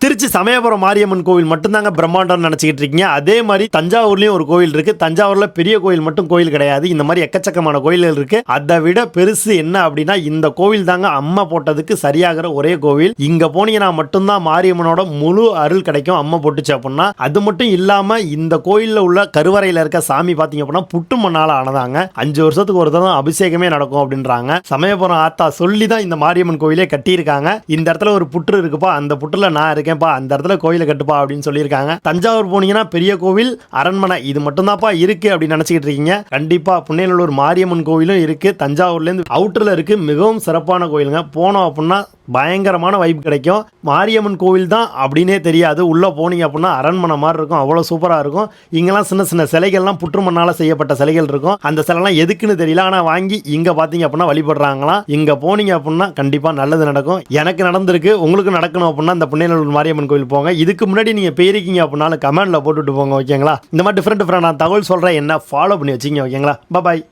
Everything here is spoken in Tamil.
திருச்சி சமயபுரம் மாரியம்மன் கோவில் மட்டும்தாங்க பிரம்மாண்டம் நினைச்சிட்டு இருக்கீங்க. அதே மாதிரி தஞ்சாவூர்லயும் ஒரு கோவில் இருக்கு. தஞ்சாவூர்ல பெரிய கோவில் மட்டும் கோயில் கிடையாது, இந்த மாதிரி எக்கச்சக்கமான கோயில்கள் இருக்கு. அதை விட பெருசு என்ன அப்படின்னா இந்த கோவில் தாங்க அம்மா போட்டதுக்கு சரியாகிற ஒரே கோவில். இங்க போனீங்கன்னா மட்டும்தான் மாரியம்மனோட முழு அருள் கிடைக்கும் அம்மா போட்டுச்சு அப்படின்னா. அது மட்டும் இல்லாம இந்த கோயில்ல உள்ள கருவறையில இருக்க சாமி பாத்தீங்க அப்படின்னா புட்டு மண்ணால ஆனதாங்க. 5 வருஷத்துக்கு ஒரு தடவை அபிஷேகமே நடக்கும் அப்படின்றாங்க. சமயபுரம் ஆத்தா சொல்லி தான் இந்த மாரியம்மன் கோயிலே கட்டியிருக்காங்க. இந்த இடத்துல ஒரு புற்று இருக்குப்பா, அந்த புற்றுல நான் இருக்கேன், அந்த இடத்துல கோயிலை கட்டுப்பா அப்படின்னு சொல்லியிருக்காங்க. தஞ்சாவூர் போனீங்கன்னா பெரிய கோவில், அரண்மனை இது மட்டும் தான்ப்பா இருக்கு அப்படின்னு நினைச்சிட்டு இருக்கீங்க. கண்டிப்பா புன்னைநல்லூர் மாரியம்மன் கோயிலும் இருக்கு. தஞ்சாவூர்ல இருந்து அவுட்டர்ல இருக்கு. மிகவும் சிறப்பான கோயிலுங்க. போனோம் அப்படின்னா பயங்கரமான வைப் கிடைக்கும். மாரியம்மன் கோவில் தான் அப்படின்னே தெரியாது. உள்ள போனீங்க அப்படின்னா அரண்மனை மாதிரி இருக்கும், அவ்வளவு சூப்பரா இருக்கும். இங்கெல்லாம் சின்ன சின்ன சிலைகள்லாம் புற்று மண்ணால செய்யப்பட்ட சிலைகள் இருக்கும். அந்த சிலைலாம் எதுக்குன்னு தெரியல, ஆனா வாங்கி இங்க பாத்தீங்க அப்படின்னா வழிபடுறாங்களாம். இங்க போனீங்க அப்படின்னா கண்டிப்பா நல்லது நடக்கும். எனக்கு நடந்திருக்கு, உங்களுக்கு நடக்கணும் அப்படின்னா இந்த புன்னைநல்லூர் மாரியம்மன் கோயில் போங்க. இதுக்கு முன்னாடி நீங்க போயிருக்கீங்க அப்படின்னாலும் கமெண்ட்ல போட்டுட்டு போங்க, ஓகேங்களா? இந்த மாதிரி டிஃப்ரெண்ட் நான் தகவல் சொல்றேன், என்ன ஃபாலோ பண்ணி வச்சுங்க, ஓகேங்களா? பாய்.